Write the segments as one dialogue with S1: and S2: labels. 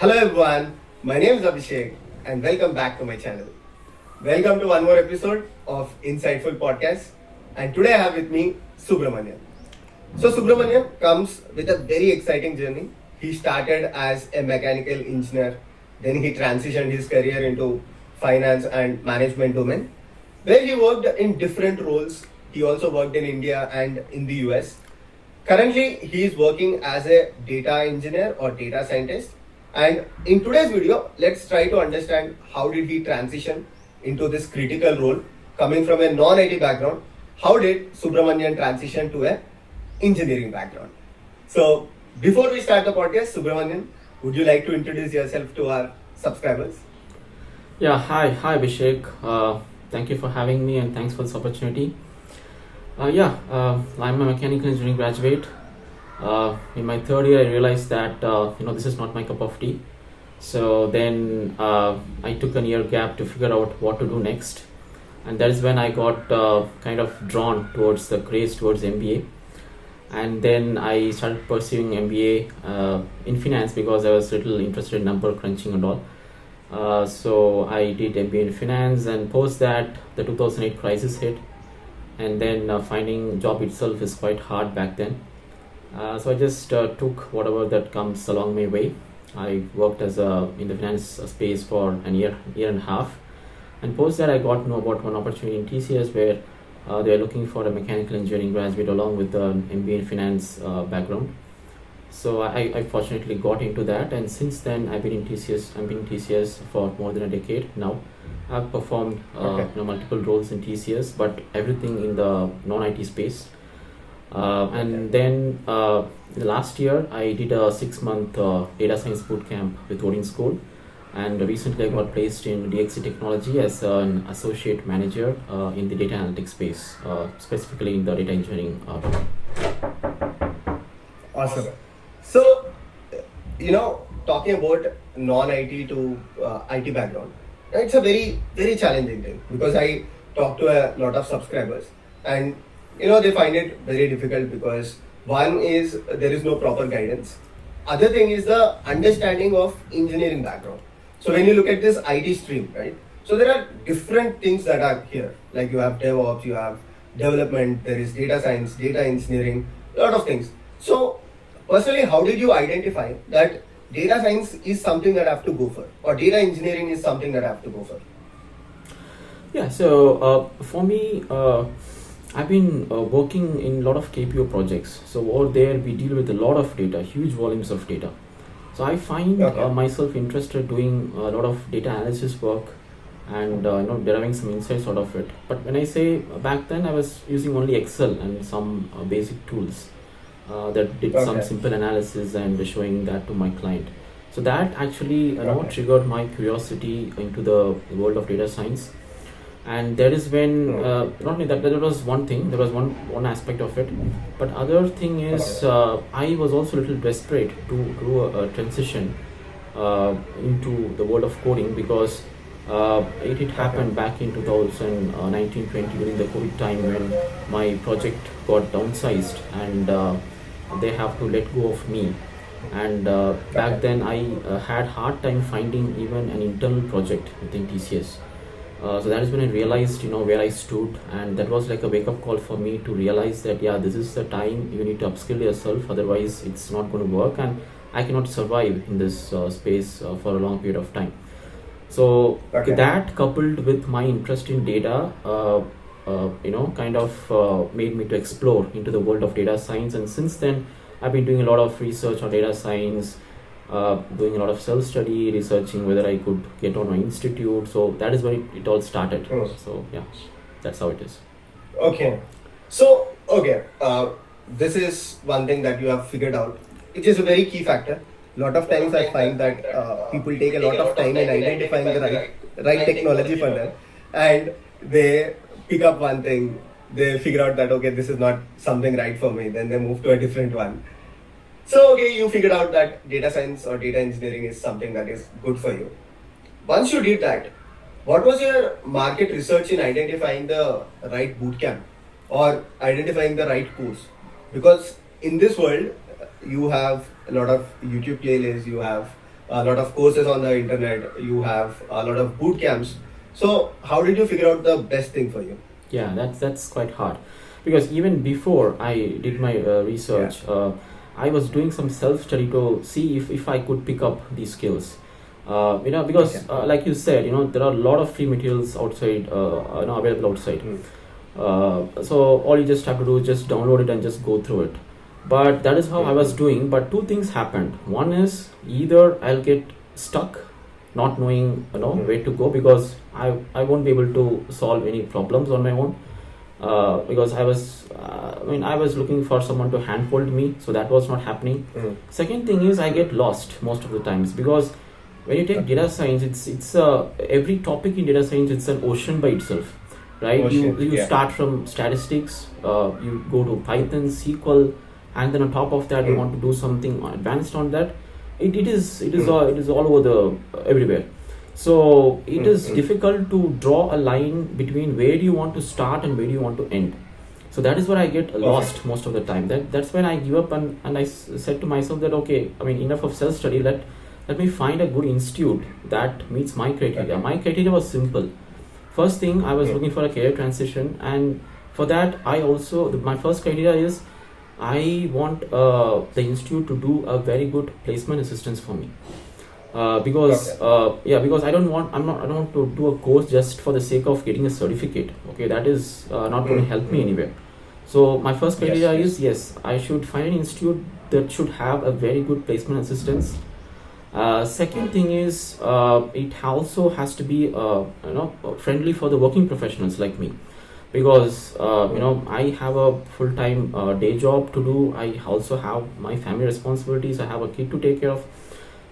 S1: Hello everyone, my name is Abhishek and welcome back to my channel. Welcome to one more episode of Insightful Podcast, and today I have with me Subramanyan. So Subramanyan comes with a very exciting journey. He started as a mechanical engineer, then he transitioned his career into finance and management domain, where he worked in different roles. He also worked in India and in the US. Currently, he is working as a data engineer or data scientist. And in today's video, let's try to understand how did he transition into this critical role coming from a non-IT background. How did Subramanyan transition to a engineering background? So before we start the podcast, Subramanyan, would you like to introduce yourself to our subscribers?
S2: Hi Abhishek. Thank you for having me and thanks for this opportunity. I'm a mechanical engineering graduate. In my third year, I realized that this is not my cup of tea. So then I took a year gap to figure out what to do next, and that is when I got kind of drawn towards the craze towards MBA. And then I started pursuing MBA in finance because I was a little interested in number crunching and all. So I did MBA in finance, and post that the 2008 crisis hit, and then finding job itself is quite hard back then. So I just took whatever that comes along my way. I worked in the finance space for a year and a half, and post that I got to know about one opportunity in TCS where they are looking for a mechanical engineering graduate along with an MBA in finance background. So I fortunately got into that, and since then I've been in TCS for more than a decade now. I've performed multiple roles in TCS, but everything in the non-IT space. Then the last year I did a 6-month data science bootcamp with Odin school, and recently I got placed in DXC Technology as an associate manager in the data analytics space, specifically in the data engineering.
S1: Awesome. So, talking about non-IT to IT background, it's a very, very challenging thing because I talk to a lot of subscribers, and they find it very difficult because one is there is no proper guidance. Other thing is the understanding of engineering background. So when you look at this IT stream, right? So there are different things that are here. Like you have DevOps, you have development, there is data science, data engineering, a lot of things. So personally, how did you identify that data science is something that I have to go for, or data engineering is something that I have to go for?
S2: For me, I've been working in a lot of KPO projects. So over there, we deal with a lot of data, huge volumes of data. So I find myself interested doing a lot of data analysis work and deriving some insights out of it. But when I say back then, I was using only Excel and some basic tools that did some simple analysis and showing that to my client. So that actually triggered my curiosity into the world of data science. And that is when not only that was one thing, there was one aspect of it, but other thing is I was also a little desperate to do a transition into the world of coding because it happened back in 2019-20 during the COVID time when my project got downsized and they have to let go of me. And back then I had hard time finding even an internal project within TCS. So that is when I realized, where I stood, and that was like a wake-up call for me to realize that, this is the time you need to upskill yourself, otherwise it's not going to work, and I cannot survive in this space for a long period of time. So that coupled with my interest in data, made me to explore into the world of data science, and since then I've been doing a lot of research on data science, doing a lot of self-study, researching whether I could get on an institute. So that is where it all started. So that's how it is.
S1: This is one thing that you have figured out, which is a very key factor. A lot of times I find that people take a lot of time in identifying the right technology for them, and they pick up one thing, they figure out that this is not something right for me, then they move to a different one. So you figured out that data science or data engineering is something that is good for you. Once you did that, what was your market research in identifying the right bootcamp or identifying the right course? Because in this world, you have a lot of YouTube playlists, you have a lot of courses on the internet, you have a lot of boot camps. So how did you figure out the best thing for you?
S2: Yeah, that's quite hard, because even before I did my research, I was doing some self study to see if I could pick up these skills. Because like you said, there are a lot of free materials outside, available outside. So all you just have to do is just download it and just go through it. But that is how I was doing. But two things happened. One is either I'll get stuck, not knowing where to go, because I won't be able to solve any problems on my own. Because I was looking for someone to handhold me, so that was not happening. Second thing is I get lost most of the times, because when you take data science, it's every topic in data science, it's an ocean by itself, right? You start from statistics, you go to Python, SQL, and then on top of that you want to do something advanced on that. It is all over the everywhere. So it is difficult to draw a line between where do you want to start and where do you want to end. So that is where I get lost most of the time. That's when I give up, and I said to myself that okay, enough of self study. Let me find a good institute that meets my criteria. My criteria was simple. First thing, I was looking for a career transition, and for that my first criteria is I want the institute to do a very good placement assistance for me. Because I don't want to do a course just for the sake of getting a certificate. Okay, that is not going to help me anywhere. So my first criteria is I should find an institute that should have a very good placement assistance. Second thing is it also has to be friendly for the working professionals like me, because I have a full-time day job to do. I also have my family responsibilities. I have a kid to take care of.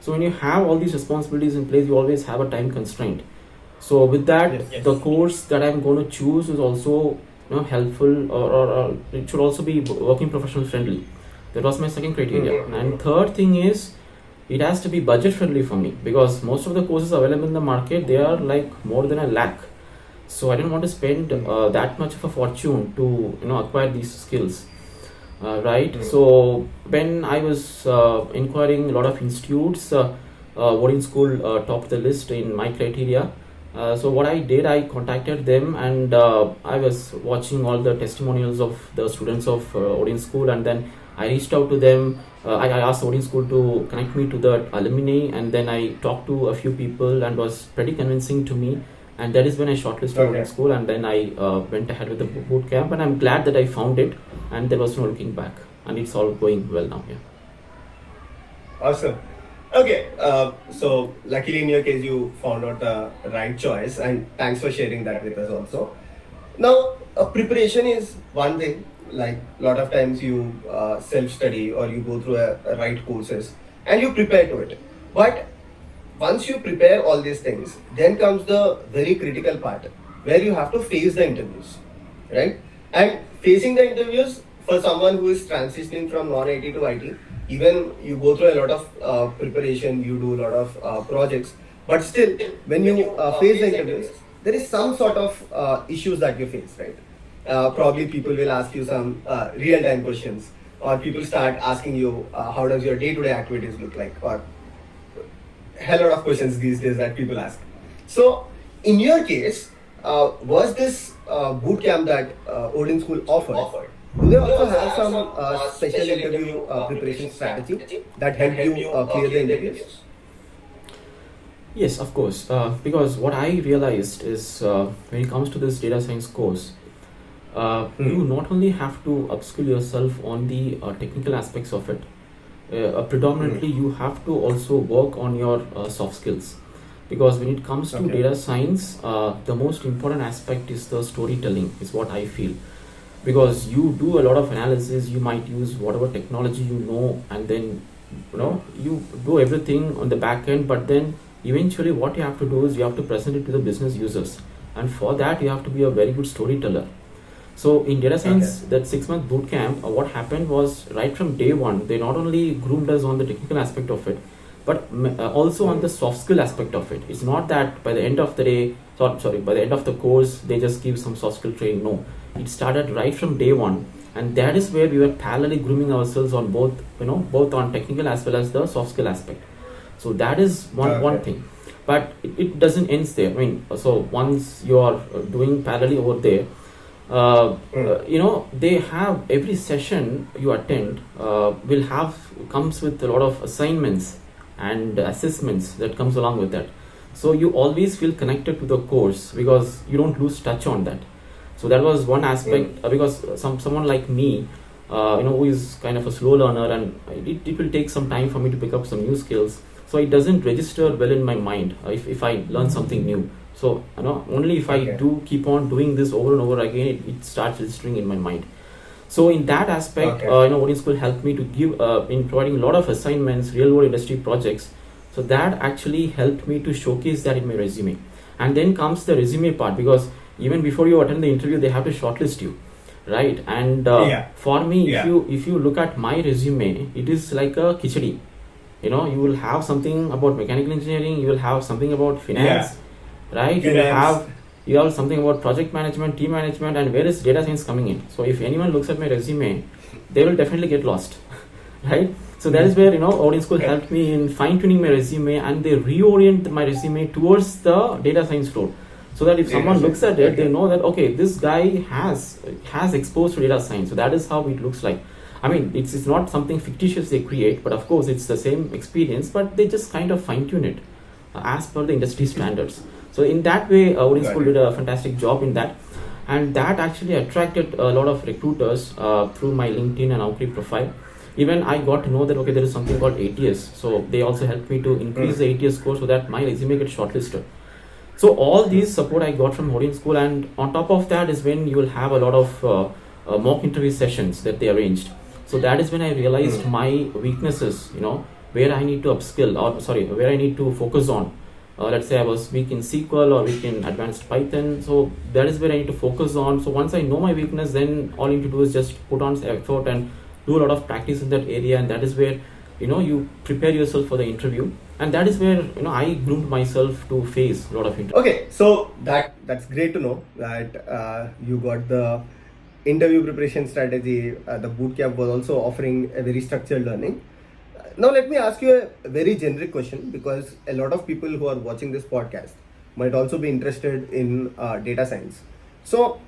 S2: So when you have all these responsibilities in place, you always have a time constraint. So with that, the course that I'm going to choose is also helpful, or it should also be working professional friendly. That was my second criteria. And third thing is it has to be budget friendly for me, because most of the courses available in the market, they are like more than 1 lakh. So I didn't want to spend that much of a fortune to acquire these skills. Right. So when I was inquiring a lot of institutes, Odin school topped the list in my criteria. So what I did, I contacted them, and I was watching all the testimonials of the students of Odin school, and then I reached out to them. I asked Odin school to connect me to the alumni, and then I talked to a few people and was pretty convincing to me. And that is when I shortlisted Odin school, and then I went ahead with the boot camp, and I'm glad that I found it, and there was no looking back, and it's all going well now. Yeah.
S1: Awesome. Okay, so luckily in your case you found out the right choice, and thanks for sharing that with us also. Now, preparation is one thing. Like a lot of times you self-study or you go through a right courses and you prepare to it. But once you prepare all these things, then comes the very critical part where you have to face the interviews, right? And facing the interviews for someone who is transitioning from non-IT to IT, even you go through a lot of preparation, you do a lot of projects, but still when you face the interviews, there is some sort of issues that you face, right? Probably people will ask you some real-time questions, or people start asking you how does your day-to-day activities look like, or hell lot of questions these days that people ask. So in your case, was this boot camp that Odin School offered, do they also have some special interview preparation strategy that help you clear the interviews?
S2: Yes, of course. Because what I realized is when it comes to this data science course, you not only have to upskill yourself on the technical aspects of it, predominantly you have to also work on your soft skills, because when it comes to data science, the most important aspect is the storytelling, is what I feel. Because you do a lot of analysis, you might use whatever technology and then you do everything on the back end, but then eventually what you have to do is you have to present it to the business users, and for that you have to be a very good storyteller. So in data science, that 6-month boot camp, what happened was right from day one, they not only groomed us on the technical aspect of it, but also on the soft skill aspect of it. It's not that by the end of the day, by the end of the course, they just give some soft skill training. No, it started right from day one, and that is where we were parallelly grooming ourselves on both on technical as well as the soft skill aspect. So that is one thing. But it doesn't end there. I mean, so once you are doing parallelly over there, they have every session you attend comes with a lot of assignments and assessments that comes along with that. So you always feel connected to the course because you don't lose touch on that. So that was one aspect, because someone like me, who is kind of a slow learner, and it will take some time for me to pick up some new skills. So it doesn't register well in my mind if I learn something new. So only if I do keep on doing this over and over again, it starts registering in my mind. So in that aspect, Odin School helped me to give in providing a lot of assignments, real world industry projects. So that actually helped me to showcase that in my resume. And then comes the resume part, because even before you attend the interview, they have to shortlist you, right? And for me, if you look at my resume, it is like a khichdi. You will have something about mechanical engineering, you will have something about finance, right? You have something about project management, team management, and where is data science coming in? So if anyone looks at my resume, they will definitely get lost, right? So that is where Odin School helped me in fine-tuning my resume, and they reorient my resume towards the data science role. So that if someone looks at it, they know that this guy has exposed to data science. So that is how it looks like. I mean, it's not something fictitious they create, but of course it's the same experience, but they just kind of fine-tune it as per the industry standards. So in that way, Odin School did a fantastic job in that, and that actually attracted a lot of recruiters through my LinkedIn and Naukri profile. Even I got to know that there is something called ATS, so they also helped me to increase the ATS score so that my resume gets shortlisted. So all these support I got from Odin School, and on top of that is when you will have a lot of mock interview sessions that they arranged. So that is when I realized my weaknesses, where I need to where I need to focus on. Let's say I was weak in SQL or weak in advanced Python. So that is where I need to focus on. So once I know my weakness, then all you need to do is just put on effort and do a lot of practice in that area. And that is where, you prepare yourself for the interview. And that is where, I groomed myself to face a lot of interviews.
S1: Okay, so that's great to know that you got the interview preparation strategy. The bootcamp was also offering a very structured learning. Now let me ask you a very generic question, because a lot of people who are watching this podcast might also be interested in data science. So,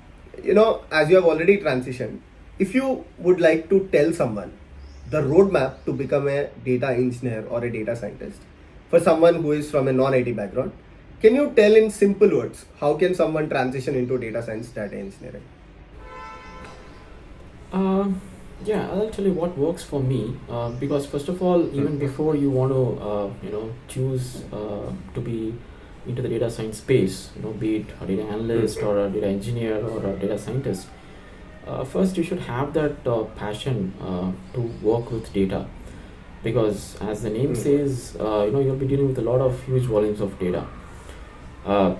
S1: as you have already transitioned, if you would like to tell someone the roadmap to become a data engineer or a data scientist for someone who is from a non-IT background, can you tell in simple words, how can someone transition into data science, data engineering?
S2: I'll tell you what works for me, because first of all, even before you want to choose to be into the data science space, be it a data analyst or a data engineer or a data scientist, first you should have that passion to work with data, because as the name says, you'll be dealing with a lot of huge volumes of data.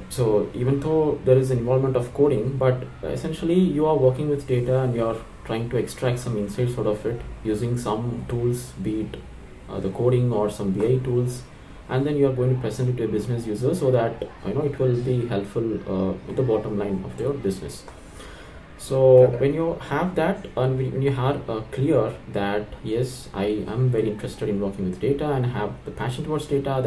S2: So even though there is involvement of coding, but essentially you are working with data and you're trying to extract some insights out of it using some tools, be it the coding or some BI tools, and then you are going to present it to a business user so that it will be helpful with the bottom line of your business. So when you have that, and when you are clear that yes, I am very interested in working with data and have the passion towards data,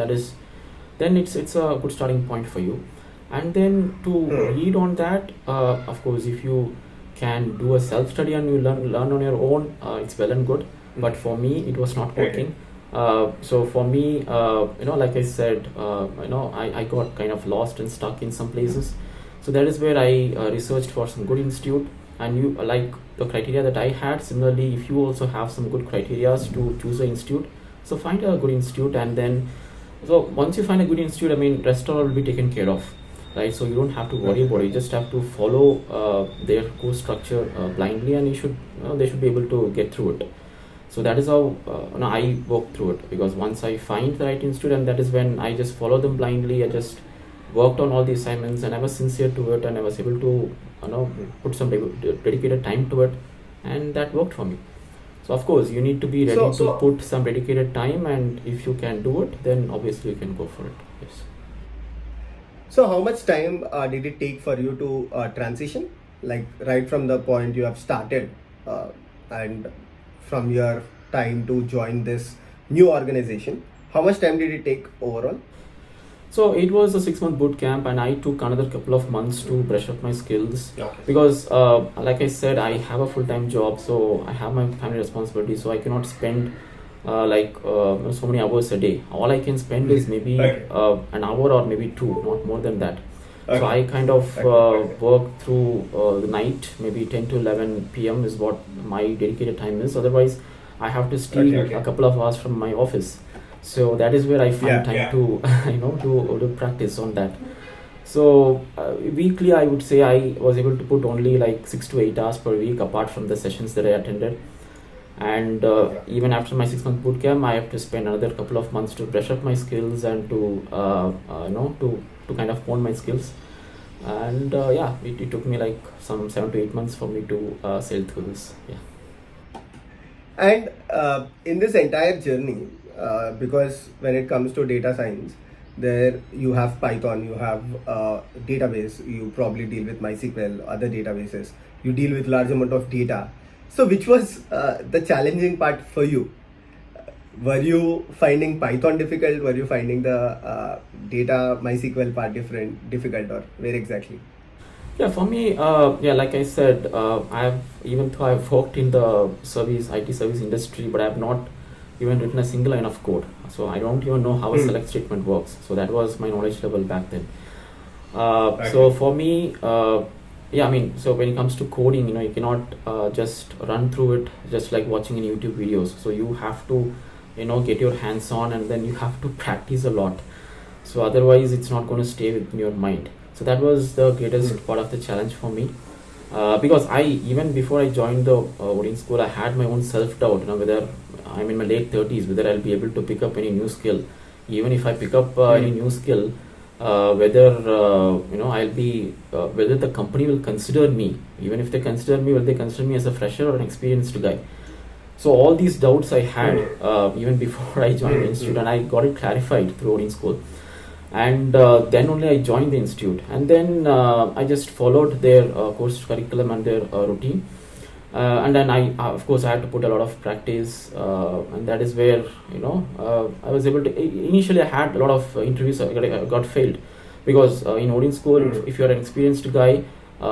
S2: then it's a good starting point for you. And then to read on that, of course, if you can do a self-study and you learn on your own, it's well and good. But for me, it was not working. So for me, like I said, I got kind of lost and stuck in some places. So that is where I researched for some good institute, and you like the criteria that I had. Similarly, if you also have some good criteria to choose an institute, so find a good institute, and then so once you find a good institute, rest all will be taken care of, right? So you don't have to worry about it. You just have to follow their course structure blindly, and they should be able to get through it. So that is how I work through it, because once I find the right institute, and that is when I just follow them blindly. I just worked on all the assignments, and I was sincere to it, and I was able to put some dedicated time to it, and that worked for me. So of course you need to be ready to put some dedicated time, and if you can do it, then obviously you can go for it. Yes.
S1: So how much time did it take for you to transition, like right from the point you have started and from your time to join this new organization? How much time did it take overall?
S2: So it was a 6-month boot camp, and I took another couple of months to brush up my skills.
S1: Okay.
S2: Because, like I said, I have a full-time job, so I have my family responsibility, so I cannot spend so many hours a day. All I can spend is maybe an hour or maybe two, not more than that.
S1: Okay.
S2: So I kind of work through the night, maybe 10 to 11 p.m. is what my dedicated time is. Otherwise, I have to steal a couple of hours from my office. So that is where I find time to do practice on that. So weekly, I would say I was able to put only like 6 to 8 hours per week, apart from the sessions that I attended. And even after my 6-month bootcamp, I have to spend another couple of months to brush up my skills and to to kind of hone my skills. And it took me like some 7 to 8 months for me to sail through this. Yeah.
S1: And in this entire journey, because when it comes to data science, there you have Python, you have database, you probably deal with MySQL, other databases, you deal with large amount of data. So which was the challenging part for you? Were you finding Python difficult? Were you finding the data MySQL part difficult, or where exactly?
S2: Yeah, for me, like I said, even though I've worked in the IT service industry, but I have not even written a single line of code. So I don't even know how a select statement works. So that was my knowledge level back then. So for me, so when it comes to coding, you cannot just run through it just like watching in YouTube videos. So you have to, get your hands on, and then you have to practice a lot. So otherwise, it's not going to stay within your mind. So that was the greatest part of the challenge for me. Because even before I joined the Odin school, I had my own self-doubt, whether I'm in my late 30s, whether I'll be able to pick up any new skill. Even if I pick up any new skill, whether whether the company will consider me. Even if they consider me, will they consider me as a fresher or an experienced guy? So all these doubts I had even before I joined the institute, and I got it clarified through Odin school. And then only I joined the institute, and then I just followed their course curriculum and their routine. And then I had to put a lot of practice, and that is where I was able to. Initially, I had a lot of interviews. I got failed because in Odin school, if you're an experienced guy,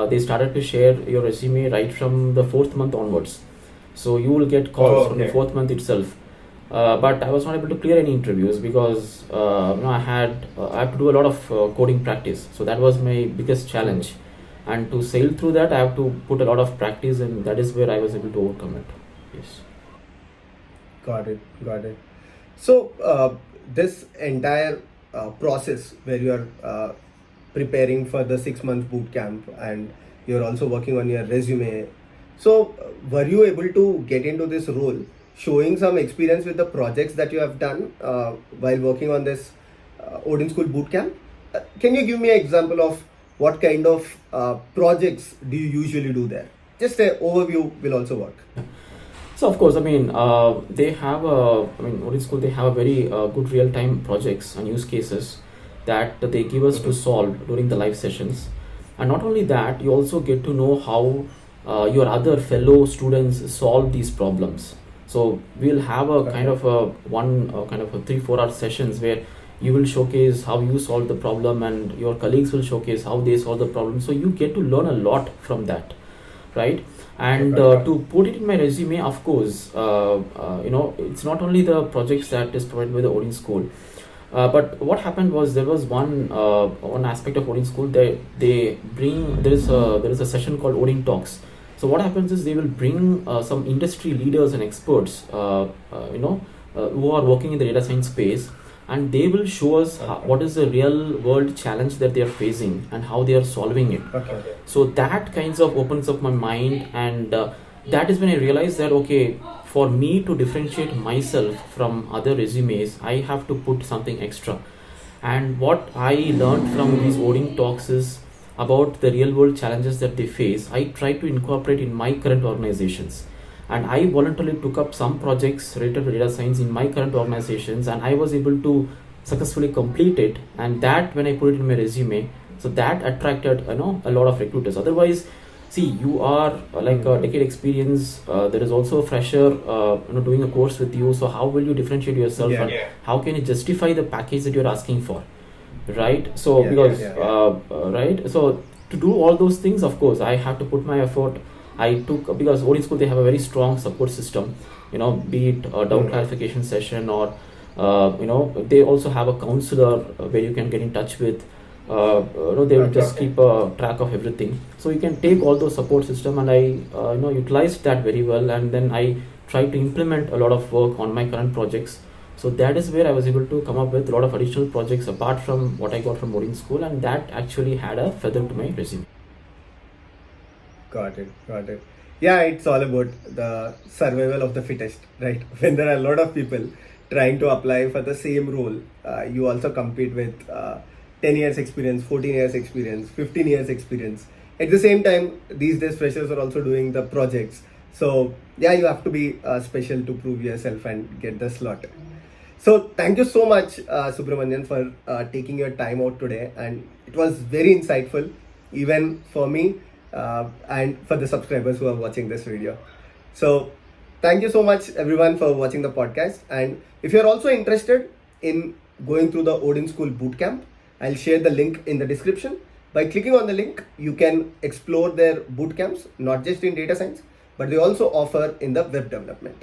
S2: they started to share your resume right from the 4th month onwards. So you will get calls from the 4th month itself. But I was not able to clear any interviews because I have to do a lot of coding practice. So that was my biggest challenge. And to sail through that, I have to put a lot of practice, and that is where I was able to overcome it. Yes.
S1: Got it. So this entire process where you are preparing for the 6-month boot camp, and you're also working on your resume. So were you able to get into this role showing some experience with the projects that you have done while working on this Odin School Bootcamp? Can you give me an example of what kind of projects do you usually do there? Just an overview will also work.
S2: So of course, they have Odin School, they have a very good real-time projects and use cases that they give us to solve during the live sessions. And not only that, you also get to know how your other fellow students solve these problems. So we'll have a kind of a 3-4 hour sessions where you will showcase how you solve the problem, and your colleagues will showcase how they solve the problem. So you get to learn a lot from that, right? And to put it in my resume, of course, it's not only the projects that is provided by the Odin School. But what happened was there was one aspect of Odin School. There is a session called Odin Talks. So what happens is they will bring some industry leaders and experts, who are working in the data science space, and they will show us what is the real world challenge that they are facing and how they are solving it. So that kinds of opens up my mind, and that is when I realized that for me to differentiate myself from other resumes, I have to put something extra. And what I learned from these Odin talks is about the real world challenges that they face. I try to incorporate in my current organizations, and I voluntarily took up some projects related to data science in my current organizations, and I was able to successfully complete it. And that, when I put it in my resume, so that attracted a lot of recruiters. Otherwise, see, you are like a decade experience. There is also a fresher, doing a course with you. So how will you differentiate yourself, and how can you justify the package that you're asking for, right? So because right, so to do all those things, of course, I have to put my effort. I took, because Odin School, they have a very strong support system. Be it a doubt clarification session, or they also have a counselor where you can get in touch with. They will just keep track of everything, so you can take all those support system, and I utilized that very well, and then I tried to implement a lot of work on my current projects. So that is where I was able to come up with a lot of additional projects apart from what I got from Odin School, and that actually had a feather to my resume.
S1: Got it. Yeah, it's all about the survival of the fittest, right? When there are a lot of people trying to apply for the same role, you also compete with 10 years experience, 14 years experience, 15 years experience. At the same time, these days freshers are also doing the projects. So yeah, you have to be special to prove yourself and get the slot. So thank you so much, Subramanyan, for taking your time out today, and it was very insightful, even for me and for the subscribers who are watching this video. So thank you so much, everyone, for watching the podcast. And if you're also interested in going through the Odin School Bootcamp, I'll share the link in the description. By clicking on the link, you can explore their bootcamps, not just in data science, but they also offer in the web development.